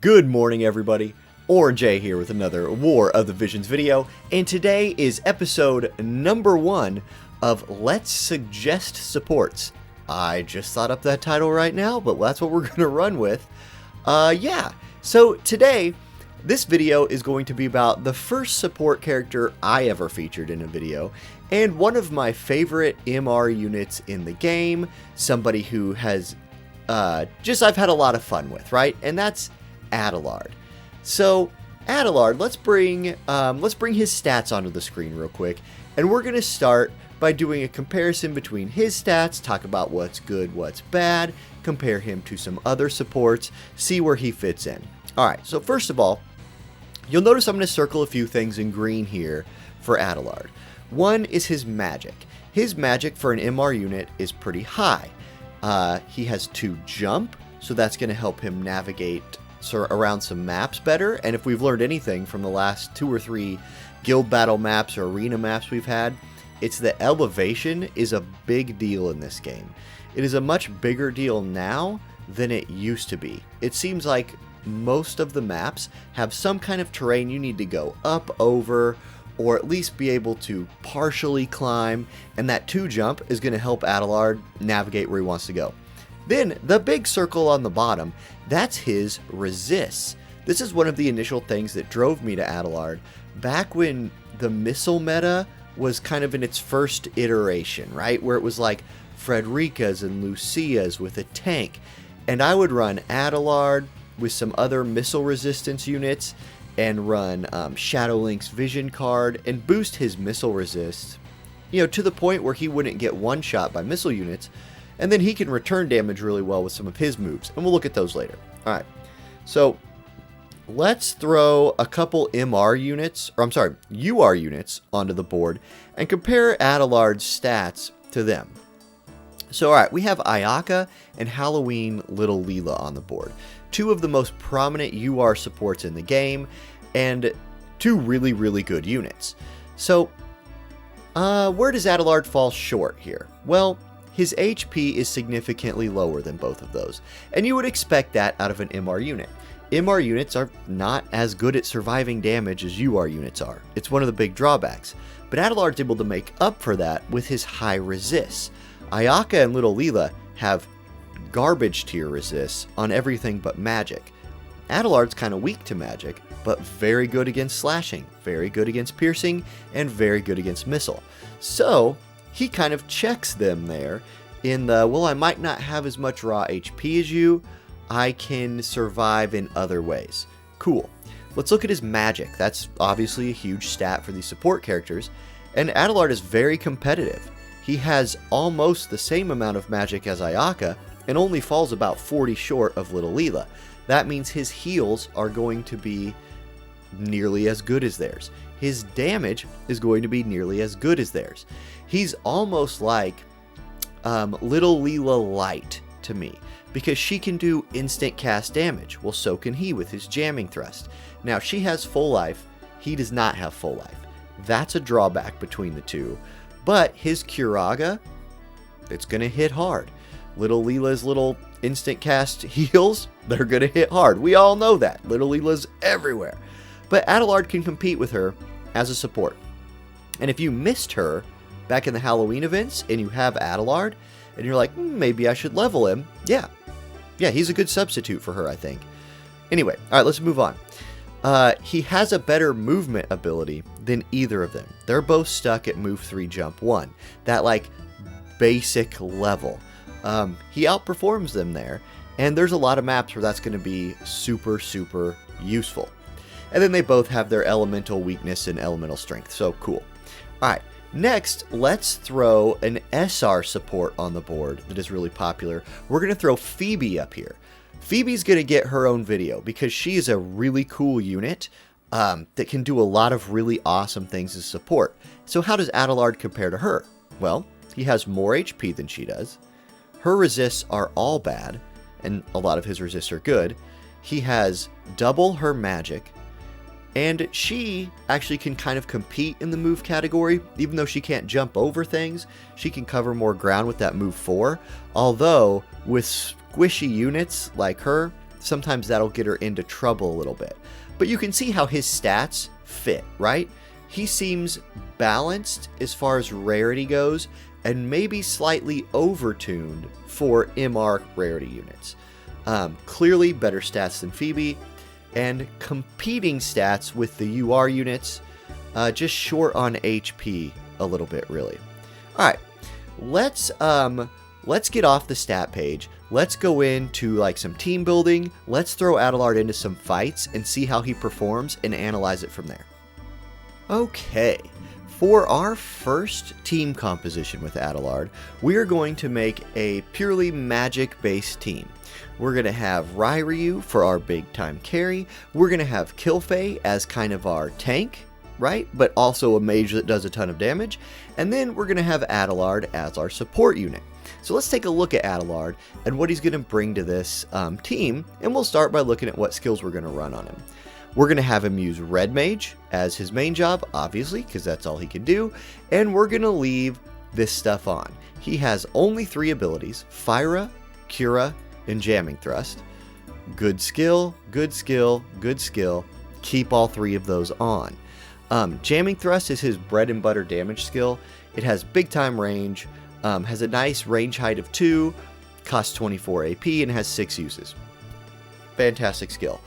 Good morning, everybody. Auronnj here with another War of the Visions video, and today is episode number 1 of Let's Suggest Supports. I just thought up that title right now, but that's what we're going to run with. So today, this video is going to be about the first support character I ever featured in a video, and one of my favorite MR units in the game, somebody who has I've had a lot of fun with, right? And that's Adelard. So Adelard, let's bring his stats onto the screen real quick, and we're gonna start by doing a comparison between his stats, talk about what's good, what's bad, compare him to some other supports, see where he fits in. Alright, so first of all, you'll notice I'm going to circle a few things in green here for Adelard. One is his magic. His magic for an MR unit is pretty high. He has 2 jump, so that's going to help him navigate around some maps better. And if we've learned anything from the last 2 or 3 guild battle maps or arena maps we've had, it's that elevation is a big deal in this game. It is a much bigger deal now than it used to be. It seems like most of the maps have some kind of terrain you need to go up over, or at least be able to partially climb, and that 2 jump is going to help Adelard navigate where he wants to go. Then the big circle on the bottom, that's his resists. This is one of the initial things that drove me to Adelard back when the missile meta was kind of in its first iteration, right? Where it was like Frederica's and Lucia's with a tank, and I would run Adelard with some other missile resistance units and run Shadow Link's vision card and boost his missile resist, to the point where he wouldn't get one shot by missile units, and then he can return damage really well with some of his moves, and we'll look at those later. Alright, so let's throw a couple UR units onto the board and compare Adelard's stats to them. So alright, we have aipOQ and Halloween Little Leela on the board. 2 of the most prominent UR supports in the game, and 2 really, really good units. So, where does Adelard fall short here? Well, his HP is significantly lower than both of those, and you would expect that out of an MR unit. MR units are not as good at surviving damage as UR units are. It's one of the big drawbacks, but Adelard's able to make up for that with his high resists. aipOQ and Little Leela have garbage tier resists on everything but magic. Adelard's kind of weak to magic, but very good against slashing, very good against piercing, and very good against missile. So he kind of checks them there in the, well, I might not have as much raw HP as you, I can survive in other ways. Cool. Let's look at his magic. That's obviously a huge stat for these support characters, and Adelard is very competitive. He has almost the same amount of magic as aipOQ, and only falls about 40 short of Little Leela. That means his heals are going to be nearly as good as theirs. His damage is going to be nearly as good as theirs. He's almost like Little Leela Light to me, because she can do instant cast damage. Well, so can he with his jamming thrust. Now, she has full life. He does not have full life. That's a drawback between the 2. But his Curaga, it's going to hit hard. Little Leela's little instant cast heals, they're going to hit hard. We all know that. Little Leela's everywhere. But Adelard can compete with her as a support. And if you missed her back in the Halloween events and you have Adelard and you're like, maybe I should level him. Yeah, he's a good substitute for her, I think. Anyway, alright, let's move on. He has a better movement ability than either of them. They're both stuck at move 3, jump 1. That like basic level. He outperforms them there, and there's a lot of maps where that's going to be super, super useful. And then they both have their elemental weakness and elemental strength, so cool. Alright, next, let's throw an SR support on the board that is really popular. We're going to throw Phoebe up here. Phoebe's going to get her own video, because she is a really cool unit that can do a lot of really awesome things as support. So how does Adelard compare to her? Well, he has more HP than she does. Her resists are all bad, and a lot of his resists are good. He has double her magic, and she actually can kind of compete in the move category. Even though she can't jump over things, she can cover more ground with that move 4. Although, with squishy units like her, sometimes that'll get her into trouble a little bit. But you can see how his stats fit, right? He seems balanced as far as rarity goes, and maybe slightly overtuned for MR rarity units. Clearly better stats than Phoebe, and competing stats with the UR units, just short on HP a little bit, really. Alright, let's get off the stat page. Let's go into like some team building. Let's throw Adelard into some fights and see how he performs and analyze it from there. Okay, for our first team composition with Adelard, we are going to make a purely magic-based team. We're going to have Ryu for our big-time carry. We're going to have Killfei as kind of our tank, right? But also a mage that does a ton of damage. And then we're going to have Adelard as our support unit. So let's take a look at Adelard and what he's going to bring to this team. And we'll start by looking at what skills we're going to run on him. We're going to have him use Red Mage as his main job, obviously, because that's all he can do. And we're going to leave this stuff on. He has only 3 abilities: Fira, Cura, and Jamming Thrust. Good skill, good skill, good skill. Keep all 3 of those on. Jamming Thrust is his bread and butter damage skill. It has big time range, has a nice range height of 2, costs 24 AP, and has 6 uses. Fantastic skill.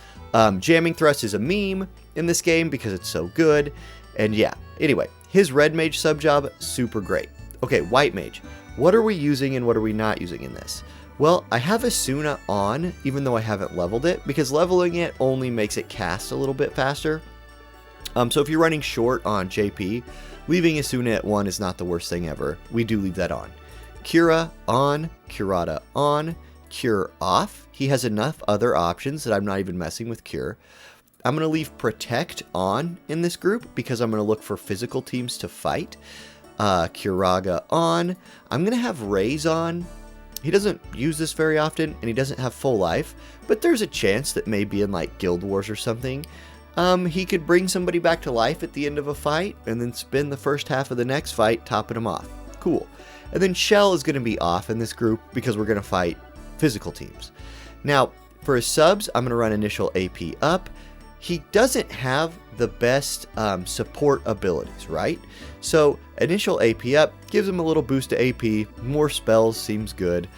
Jamming Thrust is a meme in this game because it's so good. And yeah, anyway, his Red Mage sub-job, super great. Okay, White Mage. What are we using and what are we not using in this? Well, I have Asuna on, even though I haven't leveled it, because leveling it only makes it cast a little bit faster. So if you're running short on JP, leaving Asuna at 1 is not the worst thing ever. We do leave that on. Cura on, Curata on, Cure off. He has enough other options that I'm not even messing with Cure. I'm going to leave Protect on in this group because I'm going to look for physical teams to fight. Curaga on. I'm going to have Raze on. He doesn't use this very often, and he doesn't have full life, but there's a chance that maybe in like Guild Wars or something, he could bring somebody back to life at the end of a fight, and then spend the first half of the next fight topping him off. Cool. And then Shell is going to be off in this group because we're going to fight physical teams. Now, for his subs, I'm going to run initial AP up. He doesn't have the best support abilities, right? So initial AP up gives him a little boost to AP. More spells seems good.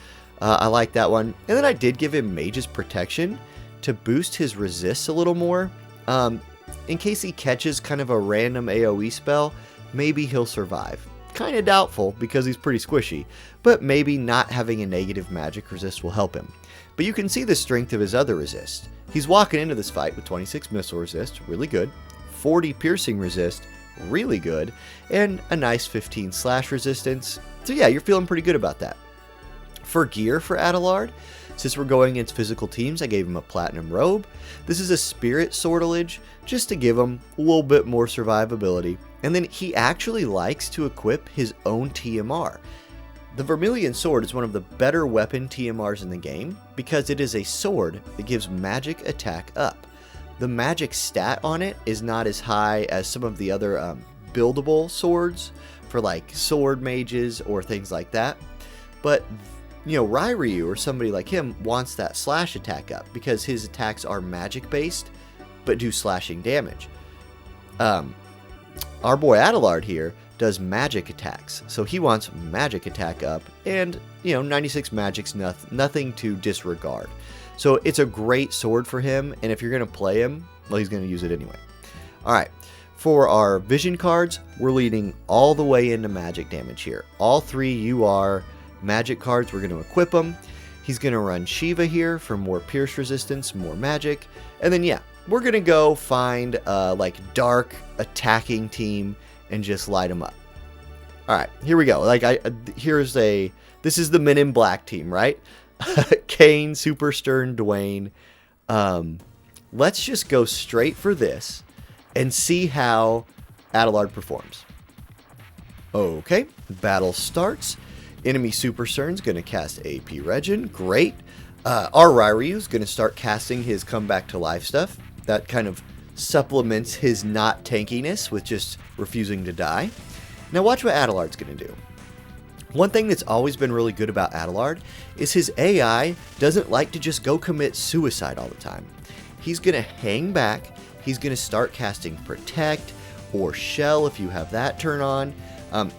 I like that one. And then I did give him Mage's Protection to boost his resists a little more. In case he catches kind of a random AoE spell, maybe he'll survive. Kind of doubtful because he's pretty squishy, but maybe not having a negative magic resist will help him. But you can see the strength of his other resist. He's walking into this fight with 26 missile resist, really good, 40 piercing resist, really good, and a nice 15 slash resistance. So yeah, you're feeling pretty good about that. For gear for Adelard, since we're going against physical teams, I gave him a platinum robe. This is a spirit sortilege, just to give him a little bit more survivability. And then he actually likes to equip his own TMR. The Vermilion Sword is one of the better weapon TMRs in the game because it is a sword that gives magic attack up. The magic stat on it is not as high as some of the other buildable swords for like sword mages or things like that. But you know, Ryu or somebody like him wants that slash attack up because his attacks are magic based but do slashing damage. Our boy Adelard here does magic attacks, so he wants magic attack up, and you know, 96 magic's nothing to disregard. So it's a great sword for him, and if you're going to play him, well, he's going to use it anyway. Alright, for our vision cards, we're leading all the way into magic damage here. All 3 UR magic cards, we're going to equip them. He's going to run Shiva here for more pierce resistance, more magic, and then yeah, we're going to go find like dark attacking team and just light them up. Alright, here we go. Like this is the Men in Black team, right? Kane, Super Stern, Dwayne. Let's just go straight for this and see how Adelard performs. Okay, battle starts. Enemy Super Stern's going to cast AP Regen. Great. Our Ryu's going to start casting his come back to life stuff. That kind of supplements his not tankiness with just refusing to die. Now watch what Adelard's going to do. One thing that's always been really good about Adelard is his AI doesn't like to just go commit suicide all the time. He's going to hang back, he's going to start casting Protect or Shell if you have that turn on.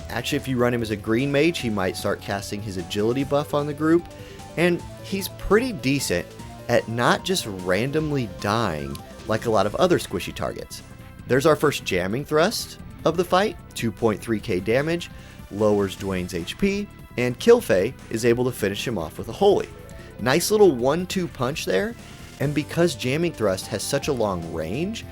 Actually, if you run him as a green mage, he might start casting his agility buff on the group, and he's pretty decent at not just randomly dying like a lot of other squishy targets. There's our first jamming thrust of the fight, 2.3k damage, lowers Dwayne's HP, and Killfay is able to finish him off with a Holy. Nice little 1-2 punch there, and because jamming thrust has such a long range,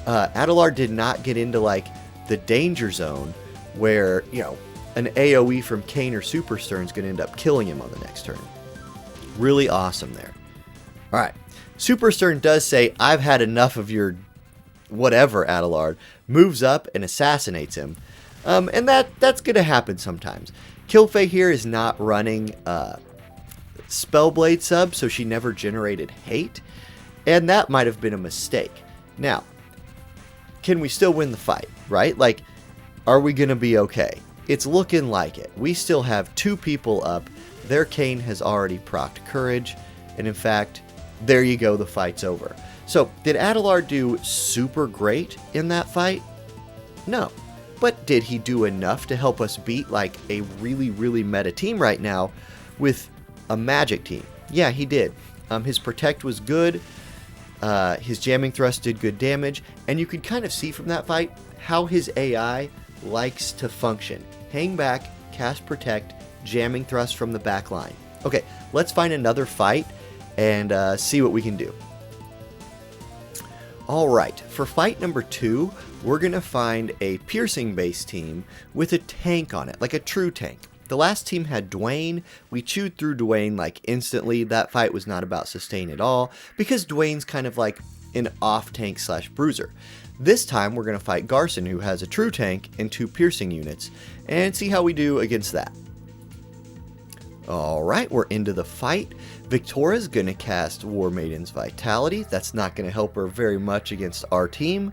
Adelard did not get into like the danger zone where, you know, an AoE from Kayn or Super Stern is going to end up killing him on the next turn. Really awesome there. Alright, Super Stern does say, "I've had enough of your whatever, Adelard," moves up and assassinates him. And that's going to happen sometimes. Killfay here is not running Spellblade sub, so she never generated hate, and that might have been a mistake. Now, can we still win the fight, right? Like, are we going to be okay? It's looking like it. We still have 2 people up. Their Kayn has already procced Courage, and in fact, there you go, the fight's over. So, did Adelard do super great in that fight? No. But did he do enough to help us beat like a really, really meta team right now with a magic team? Yeah, he did. His Protect was good. His jamming thrust did good damage. And you could kind of see from that fight how his AI likes to function. Hang back, cast Protect, jamming thrust from the back line. Okay, let's find another fight and see what we can do. Alright, for fight number 2, we're going to find a piercing base team with a tank on it, like a true tank. The last team had Dwayne. We chewed through Dwayne like instantly. That fight was not about sustain at all because Dwayne's kind of like an off tank / bruiser. This time we're going to fight Garson, who has a true tank and 2 piercing units, and see how we do against that. Alright, we're into the fight. Victoria's going to cast War Maiden's Vitality. That's not going to help her very much against our team.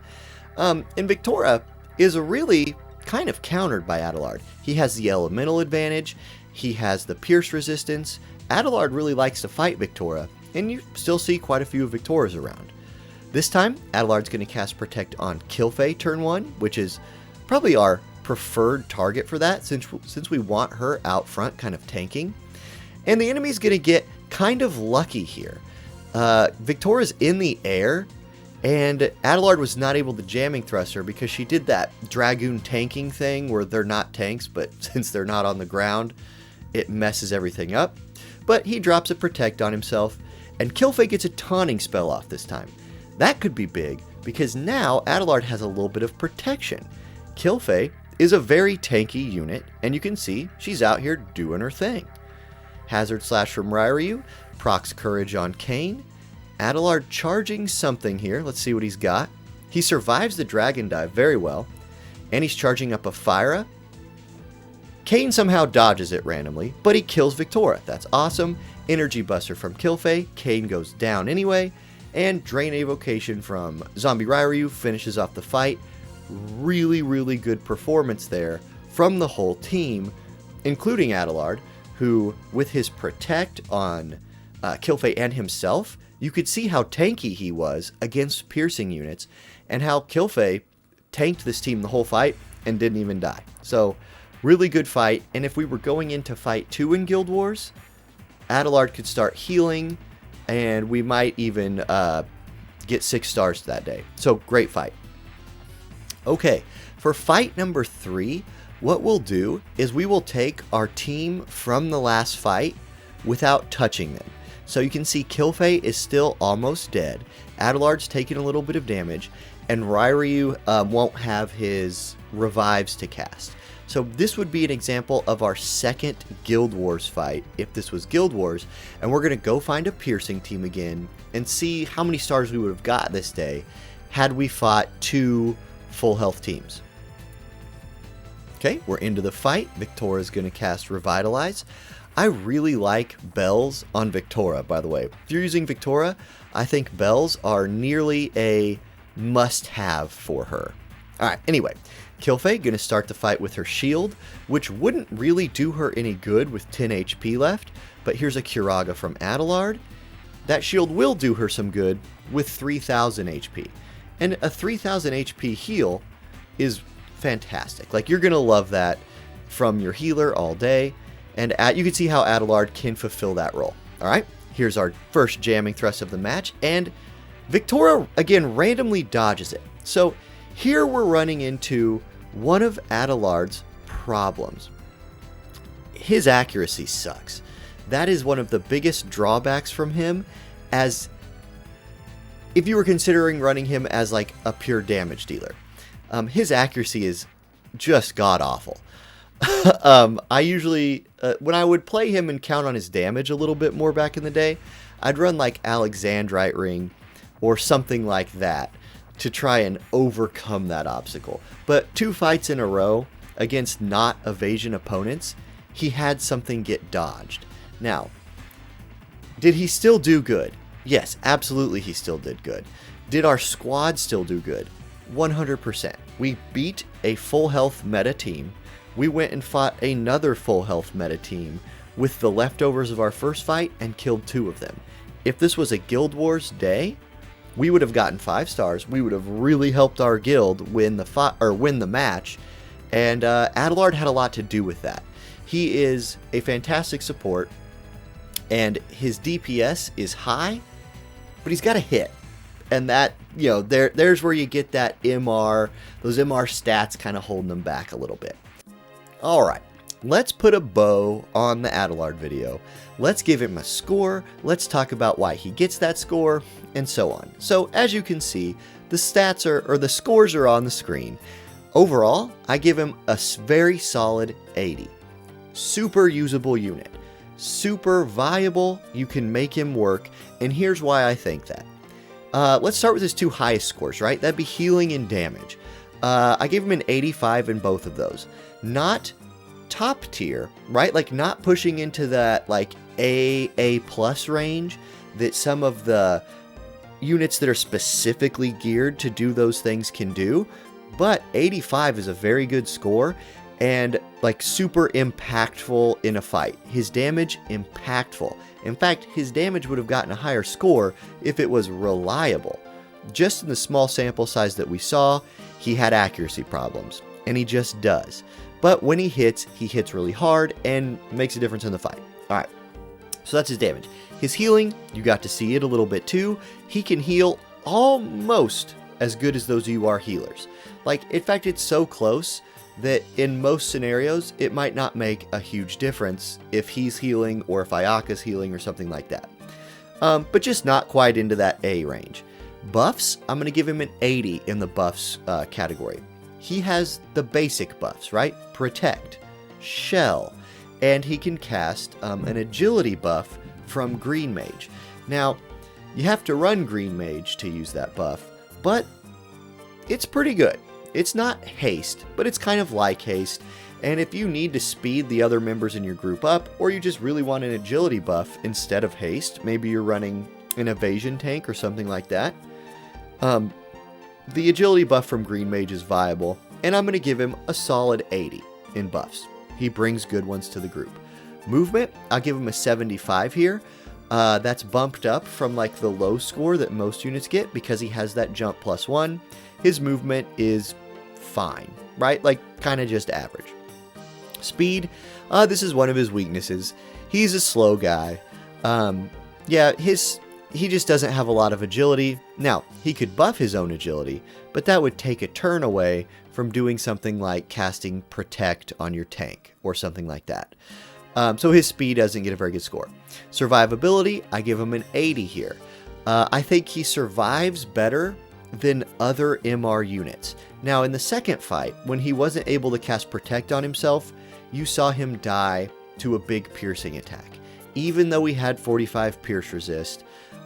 And Victoria is really kind of countered by Adelard. He has the elemental advantage. He has the pierce resistance. Adelard really likes to fight Victoria, and you still see quite a few of Victorias around. This time, Adelard's going to cast Protect on Killfay turn 1, which is probably our preferred target for that since we want her out front kind of tanking. And the enemy's going to get kind of lucky here. Victoria's in the air, and Adelard was not able to jamming thrust her because she did that Dragoon tanking thing where they're not tanks, but since they're not on the ground, it messes everything up. But he drops a Protect on himself, and Killfay gets a taunting spell off this time. That could be big, because now Adelard has a little bit of protection. Killfay is a very tanky unit, and you can see she's out here doing her thing. Hazard Slash from Ryryu, procs Courage on Kayn. Adelard charging something here. Let's see what he's got. He survives the Dragon Dive very well, and he's charging up a Fyra. Kayn somehow dodges it randomly, but he kills Victoria. That's awesome. Energy Buster from Killfay. Kayn goes down anyway, and Drain Evocation from Zombie Ryryu finishes off the fight. Really, really good performance there from the whole team, including Adelard, who, with his Protect on Killfay and himself, you could see how tanky he was against piercing units, and how Killfay tanked this team the whole fight and didn't even die. So, really good fight, and if we were going into fight 2 in Guild Wars, Adelard could start healing, and we might even get 6 stars that day. So, great fight. Okay, for fight number 3, what we'll do is we will take our team from the last fight without touching them. So you can see Killfay is still almost dead, Adelard's taking a little bit of damage, and Ryryu won't have his revives to cast. So this would be an example of our second Guild Wars fight, if this was Guild Wars, and we're going to go find a piercing team again and see how many stars we would have got this day had we fought 2 full health teams. Okay, we're into the fight. Victoria's going to cast Revitalize. I really like bells on Victoria, by the way. If you're using Victoria, I think bells are nearly a must-have for her. Alright, anyway, Kilfei gonna start the fight with her shield, which wouldn't really do her any good with 10 HP left, but here's a Curaga from Adelard. That shield will do her some good with 3000 HP. And a 3000 HP heal is fantastic. Like, you're gonna love that from your healer all day, and you can see how Adelard can fulfill that role. Alright, here's our first jamming thrust of the match, and Victoria, again, randomly dodges it. So here we're running into one of Adelard's problems. His accuracy sucks. That is one of the biggest drawbacks from him, as if you were considering running him as like a pure damage dealer. His accuracy is just god-awful. I usually, when I would play him and count on his damage a little bit more back in the day, I'd run like Alexandrite Ring or something like that to try and overcome that obstacle. But 2 fights in a row against not evasion opponents, he had something get dodged. Now, did he still do good? Yes, absolutely he still did good. Did our squad still do good? 100%. We beat a full health meta team. We went and fought another full health meta team with the leftovers of our first fight and killed 2 of them. If this was a Guild Wars day, we would have gotten 5 stars. We would have really helped our guild win the match, and Adelard had a lot to do with that. He is a fantastic support, and his DPS is high, but he's got a hit. And that, you know, there's where you get that MR, those MR stats kind of holding them back a little bit. Alright, let's put a bow on the Adelard video. Let's give him a score, let's talk about why he gets that score, and so on. So, as you can see, the stats the scores are on the screen. Overall, I give him a very solid 80. Super usable unit. Super viable, you can make him work, and here's why I think that. Let's start with his 2 highest scores, right? That'd be healing and damage. I gave him an 85 in both of those. Not top tier, right? Like, not pushing into that, like, A+ range that some of the units that are specifically geared to do those things can do. But 85 is a very good score, and, like, super impactful in a fight. His damage, impactful. In fact, his damage would have gotten a higher score if it was reliable. Just in the small sample size that we saw, he had accuracy problems, and he just does. But when he hits really hard and makes a difference in the fight. Alright, so that's his damage. His healing, you got to see it a little bit too. He can heal almost as good as those UR healers. Like, in fact, it's so close that in most scenarios, it might not make a huge difference if he's healing or if Ayaka's healing or something like that. But just not quite into that A range. Buffs, I'm going to give him an 80 in the buffs category. He has the basic buffs, right? Protect, Shell, and he can cast an agility buff from Green Mage. Now, you have to run Green Mage to use that buff, but it's pretty good. It's not haste, but it's kind of like haste, and if you need to speed the other members in your group up, or you just really want an agility buff instead of haste, maybe you're running an evasion tank or something like that, the agility buff from Green Mage is viable, and I'm going to give him a solid 80 in buffs. He brings good ones to the group. Movement, I'll give him a 75 here. That's bumped up from like the low score that most units get because he has that jump +1. His movement is fine, right? Like, kind of just average. Speed, this is one of his weaknesses. He's a slow guy. Yeah, he just doesn't have a lot of agility. Now, he could buff his own agility, but that would take a turn away from doing something like casting Protect on your tank or something like that. So his speed doesn't get a very good score. Survivability, I give him an 80 here. I think he survives better than other MR units. Now, in the second fight, when he wasn't able to cast Protect on himself, you saw him die to a big piercing attack. Even though he had 45 pierce resist,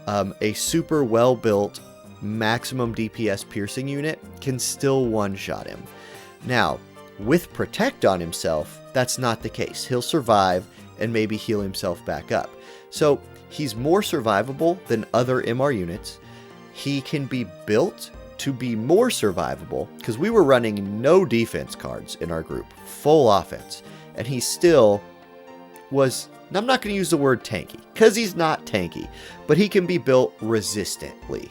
a super well-built maximum DPS piercing unit can still one-shot him. Now, with Protect on himself, that's not the case. He'll survive and maybe heal himself back up. So he's more survivable than other MR units. He can be built to be more survivable, because we were running no defense cards in our group, full offense, and he still was, I'm not going to use the word tanky, because he's not tanky, but he can be built resistantly.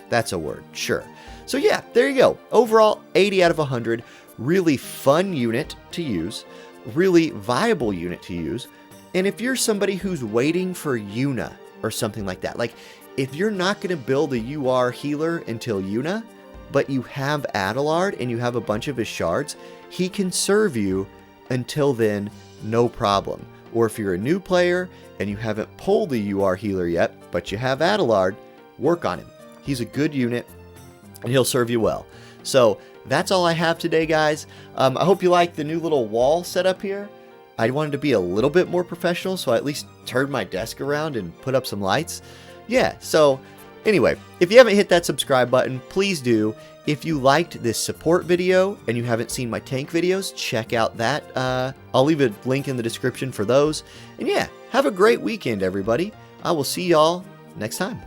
That's a word, sure. So yeah, there you go. Overall, 80 out of 100. Really fun unit to use. Really viable unit to use. And if you're somebody who's waiting for Yuna or something like that, like if you're not going to build a UR healer until Yuna, but you have Adelard and you have a bunch of his shards, he can serve you until then, no problem. Or if you're a new player and you haven't pulled the UR healer yet, but you have Adelard, work on him. He's a good unit and he'll serve you well. So that's all I have today, guys. I hope you like the new little wall setup here. I wanted to be a little bit more professional, so I at least turned my desk around and put up some lights. Yeah, so anyway, if you haven't hit that subscribe button, please do. If you liked this support video and you haven't seen my tank videos, check out that. I'll leave a link in the description for those. And yeah, have a great weekend, everybody. I will see y'all next time.